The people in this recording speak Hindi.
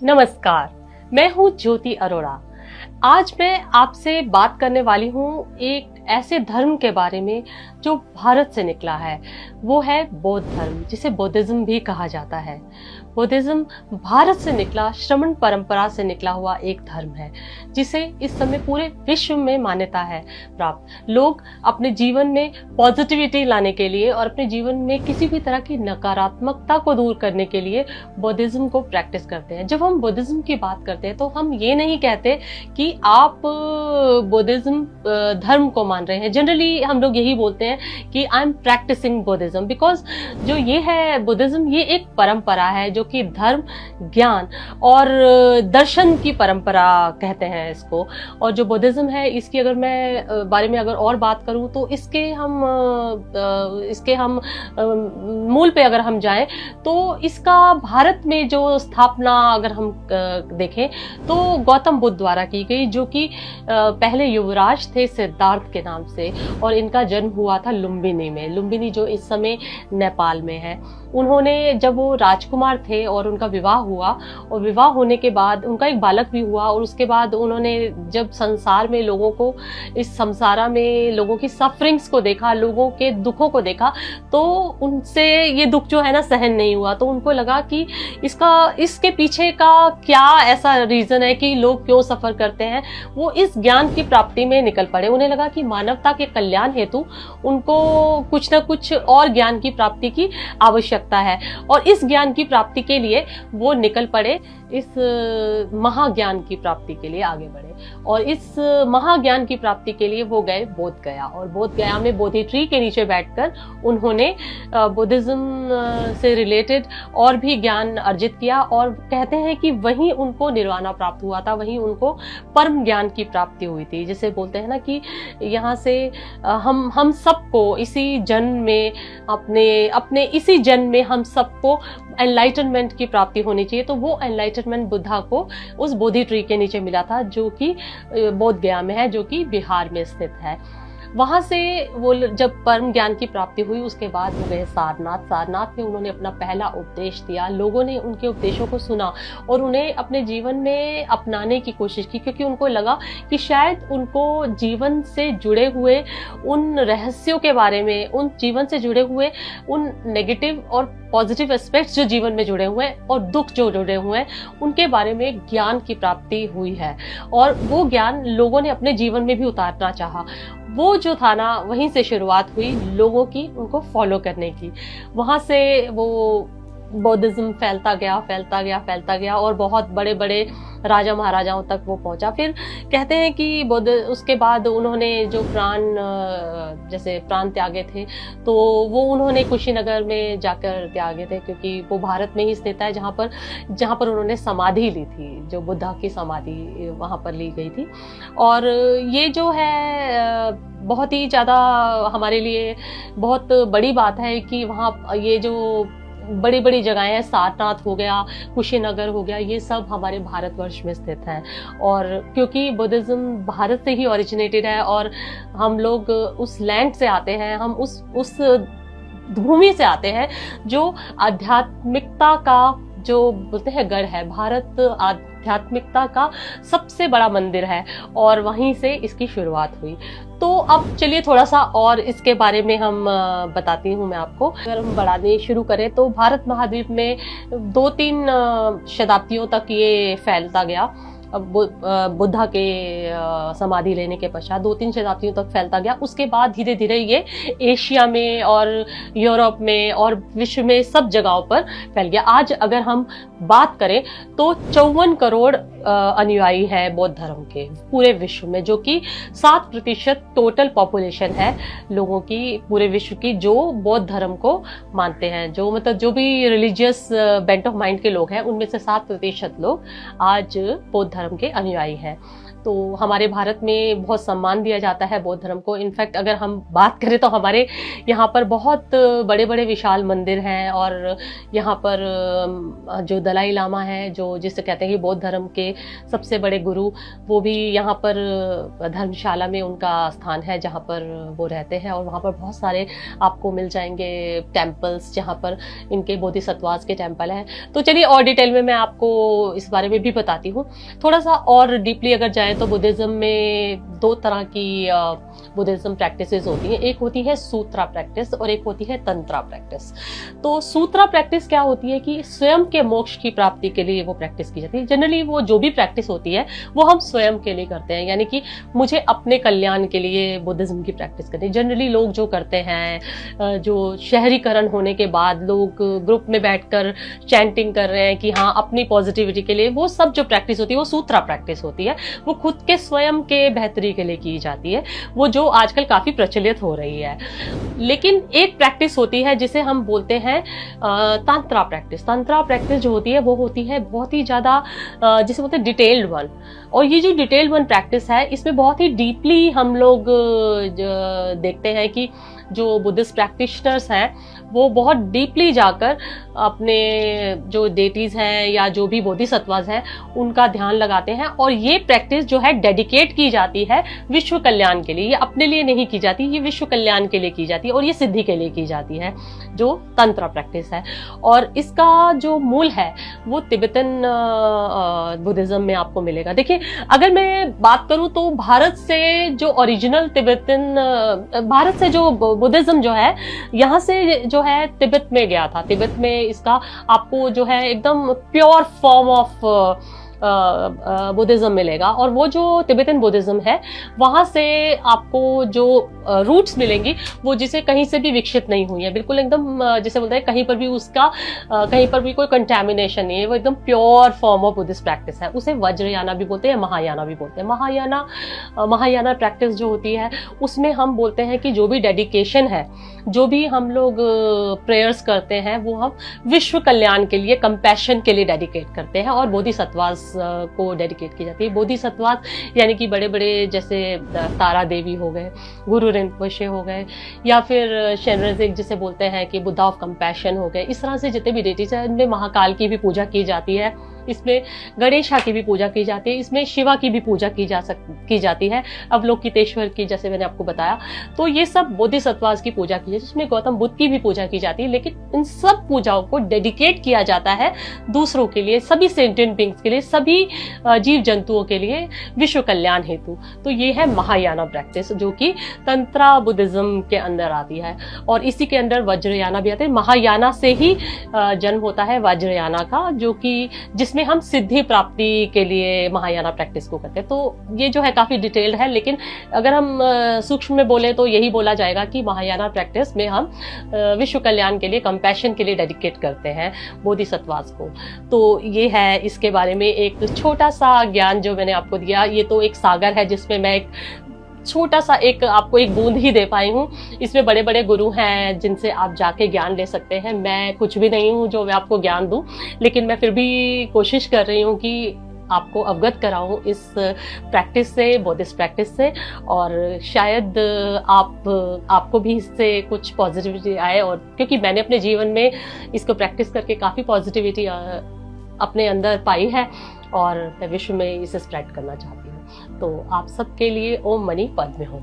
नमस्कार, मैं हूँ ज्योति अरोड़ा। आज मैं आपसे बात करने वाली हूँ एक ऐसे धर्म के बारे में जो भारत से निकला है। वो है बौद्ध धर्म, जिसे बुद्धिज्म भी कहा जाता है। बुद्धिज्म भारत से निकला, श्रमण परंपरा से निकला हुआ एक धर्म है, जिसे इस समय पूरे विश्व में मान्यता है प्राप्त। लोग अपने जीवन में पॉजिटिविटी लाने के लिए और अपने जीवन में किसी भी तरह की नकारात्मकता को दूर करने के लिए बुद्धिज्म को प्रैक्टिस करते हैं। जब हम बुद्धिज्म की बात करते हैं तो हम ये नहीं कहते कि आप बुद्धिज्म धर्म को मान रहे हैं। जनरली हम लोग यही बोलते हैं कि I am practising Buddhism, because जो ये है बुद्धिज्म, ये एक परंपरा है जो कि धर्म, ज्ञान और दर्शन की परंपरा कहते हैं इसको। और जो बुद्धिज्म है, इसकी अगर मैं बारे में अगर और बात करूं तो इसके हम मूल पे अगर हम जाएं तो इसका भारत में जो स्थापना अगर हम देखें तो गौतम बुद्ध द्वारा की गई, जो कि पहले युवराज थे सिद्धार्थ के नाम से, और इनका जन्म हुआ था लुम्बिनी में। लुम्बिनी जो इस समय नेपाल में है। उन्होंने, जब वो राजकुमार थे और उनका विवाह हुआ, और विवाह होने के बाद उनका एक बालक भी हुआ, और उसके बाद उन्होंने जब संसार में लोगों को, इस संसार में लोगों की सफरिंग्स को देखा, लोगों के दुखों को देखा, तो उनसे ये दुख जो है ना सहन नहीं हुआ। तो उनको लगा कि इसके पीछे का क्या ऐसा रीजन है कि लोग क्यों सफर करते हैं। वो इस ज्ञान की प्राप्ति में निकल पड़े। उन्हें लगा कि मानवता के कल्याण हेतु उनको कुछ न कुछ और ज्ञान की प्राप्ति की आवश्यकता है, और इस ज्ञान की प्राप्ति के लिए वो निकल पड़े, इस महाज्ञान की प्राप्ति के लिए आगे बढ़े। और इस महाज्ञान की प्राप्ति के लिए वो गए बोध गया, और बोध गया में बोधि ट्री के नीचे बैठकर उन्होंने बुद्धिज्म से रिलेटेड और भी ज्ञान अर्जित किया। और कहते हैं कि वहीं उनको निर्वाणा प्राप्त हुआ था, वहीं उनको परम ज्ञान की प्राप्ति हुई थी। जिसे बोलते हैं ना कि यहाँ से हम सबको इसी जन्म में, अपने इसी जन्म में हम सबको एनलाइटनमेंट की प्राप्ति होनी चाहिए। तो वो एनलाइटनमेंट बुद्धा को उस बोधि ट्री के नीचे मिला था, जो कि बोध गया में है, जो कि बिहार में स्थित है। वहां से वो जब परम ज्ञान की प्राप्ति हुई, उसके बाद वो गए सारनाथ। सारनाथ में उन्होंने अपना पहला उपदेश दिया। लोगों ने उनके उपदेशों को सुना और उन्हें अपने जीवन में अपनाने की कोशिश की, क्योंकि उनको लगा कि शायद उनको जीवन से जुड़े हुए उन रहस्यों के बारे में, उन जीवन से जुड़े हुए उन नेगेटिव और पॉजिटिव एस्पेक्ट्स जो जीवन में जुड़े हुए हैं और दुख जो जुड़े हुए हैं, उनके बारे में ज्ञान की प्राप्ति हुई है। और वो ज्ञान लोगों ने अपने जीवन में भी उतारना चाहा। वो जो था ना, वहीं से शुरुआत हुई लोगों की उनको फॉलो करने की। वहां से वो बुद्धिज्म फैलता गया और बहुत बड़े बड़े राजा महाराजाओं तक वो पहुंचा। फिर कहते हैं कि बुद्ध, उसके बाद उन्होंने जो प्राण त्यागे थे, तो वो उन्होंने कुशीनगर में जाकर त्यागे थे, क्योंकि वो भारत में ही स्थित है, जहाँ पर उन्होंने समाधि ली थी, जो बुद्धा की समाधि वहाँ पर ली गई थी। और ये जो है बहुत ही ज़्यादा हमारे लिए बहुत बड़ी बात है कि वहाँ ये जो बड़ी बड़ी जगहें हैं, सारनाथ हो गया, कुशीनगर हो गया, ये सब हमारे भारतवर्ष में स्थित हैं। और क्योंकि बुद्धिज्म भारत से ही ओरिजिनेटेड है, और हम लोग उस लैंड से आते हैं, हम उस भूमि से आते हैं जो आध्यात्मिकता का, जो बोलते हैं गढ़ है। भारत आध्यात्मिकता का सबसे बड़ा मंदिर है, और वहीं से इसकी शुरुआत हुई। तो अब चलिए थोड़ा सा और इसके बारे में हम बताती हूँ मैं आपको। अगर हम बढ़ाने शुरू करें तो भारत महाद्वीप में 2-3 शताब्दियों तक ये फैलता गया। बुद्धा के समाधि लेने के पश्चात 2-3 शताब्दियों तक फैलता गया। उसके बाद धीरे धीरे ये एशिया में और यूरोप में और विश्व में सब जगहों पर फैल गया। आज अगर हम बात करें तो 54 करोड़ अनुयायी है बौद्ध धर्म के पूरे विश्व में, जो कि 7% टोटल पॉपुलेशन है लोगों की पूरे विश्व की, जो बौद्ध धर्म को मानते हैं। जो मतलब जो भी रिलीजियस बेंट ऑफ माइंड के लोग हैं, उनमें से 7% लोग आज बौद्ध धर्म के अनुयायी हैं। तो हमारे भारत में बहुत सम्मान दिया जाता है बौद्ध धर्म को। इनफैक्ट अगर हम बात करें तो हमारे यहाँ पर बहुत बड़े बड़े विशाल मंदिर हैं, और यहाँ पर जो दलाई लामा है, जो जिसे कहते हैं कि बौद्ध धर्म के सबसे बड़े गुरु, वो भी यहाँ पर धर्मशाला में उनका स्थान है जहाँ पर वो रहते हैं। और वहाँ पर बहुत सारे आपको मिल जाएंगे टेम्पल्स जहाँ पर इनके बोधिसत्वास के टेम्पल हैं। तो चलिए और डिटेल में मैं आपको इस बारे में भी बताती हूँ। थोड़ा सा और डीपली अगर जाए तो बुद्धिज्म में दो तरह की बुद्धिज्म प्रैक्टिसेस होती हैं। एक होती है सूत्रा प्रैक्टिस और एक होती है तंत्रा प्रैक्टिस। तो सूत्रा प्रैक्टिस क्या होती है कि स्वयं के मोक्ष की प्राप्ति के लिए वो प्रैक्टिस की जाती है। जनरली वो जो भी प्रैक्टिस होती है वो हम स्वयं के लिए करते हैं, यानी कि मुझे अपने कल्याण के लिए बुद्धिज्म की प्रैक्टिस करनी है। जनरली लोग जो करते हैं, जो शहरीकरण होने के बाद लोग ग्रुप में बैठकर चैंटिंग कर रहे हैं कि हाँ अपनी पॉजिटिविटी के लिए, वो सब जो प्रैक्टिस होती है वो सूत्रा प्रैक्टिस होती है। वो खुद के स्वयं के बेहतरी के लिए की जाती है, वो जो आजकल काफी प्रचलित हो रही है। लेकिन एक प्रैक्टिस होती है जिसे हम बोलते हैं तंत्रा प्रैक्टिस। तंत्रा प्रैक्टिस जो होती है वो होती है बहुत ही ज्यादा जिसे बोलते हैं डिटेल्ड वन। और ये जो डिटेल्ड वन प्रैक्टिस है, इसमें बहुत ही डीपली हम लोग देखते हैं कि जो बुद्धिस्ट प्रैक्टिशनर्स हैं वो बहुत डीपली जाकर अपने जो डेटीज हैं या जो भी बोधिसत्वास हैं उनका ध्यान लगाते हैं। और ये प्रैक्टिस जो है डेडिकेट की जाती है विश्व कल्याण के लिए। ये अपने लिए नहीं की जाती, ये विश्व कल्याण के लिए की जाती है और ये सिद्धि के लिए की जाती है, जो तंत्र प्रैक्टिस है। और इसका जो मूल है वो तिब्बतन बुद्धिज्म में आपको मिलेगा। देखिए अगर मैं बात करूं तो भारत से जो ओरिजिनल तिब्बतन, भारत से जो बुद्धिज्म जो है यहाँ से जो है तिब्बत में गया था। तिब्बत में इसका आपको जो है एकदम प्योर फॉर्म ऑफ बुद्धिज्म मिलेगा। और वो जो तिब्बतन बुद्धिज्म है वहां से आपको जो रूट्स मिलेंगी वो जिसे कहीं से भी विकसित नहीं हुई है, बिल्कुल एकदम जिसे बोलते हैं कहीं पर भी उसका कहीं पर भी कोई कंटेमिनेशन नहीं है, वो एकदम pure form of Buddhist practice है। उसे वज्रयाना भी बोलते हैं, महायाना भी बोलते हैं। महायाना प्रैक्टिस जो होती है उसमें हम बोलते हैं कि जो भी डेडिकेशन है, जो भी हम लोग प्रेयर्स करते हैं वो हम विश्व कल्याण के लिए, कंपैशन के लिए डेडिकेट करते हैं। और बोधिसत्वास को डेडिकेट की जाती है। बोधिसत्वास यानी कि बड़े बड़े जैसे तारा देवी हो गए, गुरु रिम्पोछे हो गए, या फिर शेनरेजिक जिसे बोलते हैं कि बुद्धा ऑफ कंपैशन हो गए। इस तरह से जितने भी डेटीज हैं इनमें महाकाल की भी पूजा की जाती है, इसमें गणेशा की भी पूजा की जाती है, इसमें शिवा की भी पूजा की जाती है, अवलोकितेश्वर की जैसे मैंने आपको बताया। तो ये सब बोधिसत्वास की पूजा की जाती है, जिसमें गौतम बुद्ध की भी पूजा की जाती है। लेकिन इन सब पूजाओं को डेडिकेट किया जाता है दूसरों के लिए, सभी सेंटिएंट बीइंग्स के लिए, सभी जीव जंतुओं के लिए, विश्व कल्याण हेतु। तो ये है महायाना प्रैक्टिस जो कि तंत्रा बुद्धिज्म के अंदर आती है। और इसी के अंदर वज्रयाना भी आते हैं। महायाना से ही जन्म होता है वज्रयाना का, जो कि जिसमें हम सिद्धि प्राप्ति के लिए महायाना प्रैक्टिस को करते हैं। तो ये जो है काफी डिटेल्ड है, लेकिन अगर हम सूक्ष्म में बोले तो यही बोला जाएगा कि महायाना प्रैक्टिस में हम विश्व कल्याण के लिए, कंपैशन के लिए डेडिकेट करते हैं बोधिसत्वास को। तो ये है इसके बारे में एक छोटा सा ज्ञान जो मैंने आपको दिया। ये तो एक सागर है जिसमें मैं एक छोटा सा आपको एक बूंद ही दे पाई हूँ। इसमें बड़े बड़े गुरु हैं जिनसे आप जाके ज्ञान ले सकते हैं। मैं कुछ भी नहीं हूँ जो मैं आपको ज्ञान दूं, लेकिन मैं फिर भी कोशिश कर रही हूँ कि आपको अवगत कराऊं इस प्रैक्टिस से, बुद्धिस्ट प्रैक्टिस से। और शायद आपको भी इससे कुछ पॉजिटिविटी आए। और क्योंकि मैंने अपने जीवन में इसको प्रैक्टिस करके काफ़ी पॉजिटिविटी अपने अंदर पाई है और मैं विश्व में इसे स्प्रेड करना चाहती हूँ। तो आप सबके लिए ओम मणि पद्मे हो।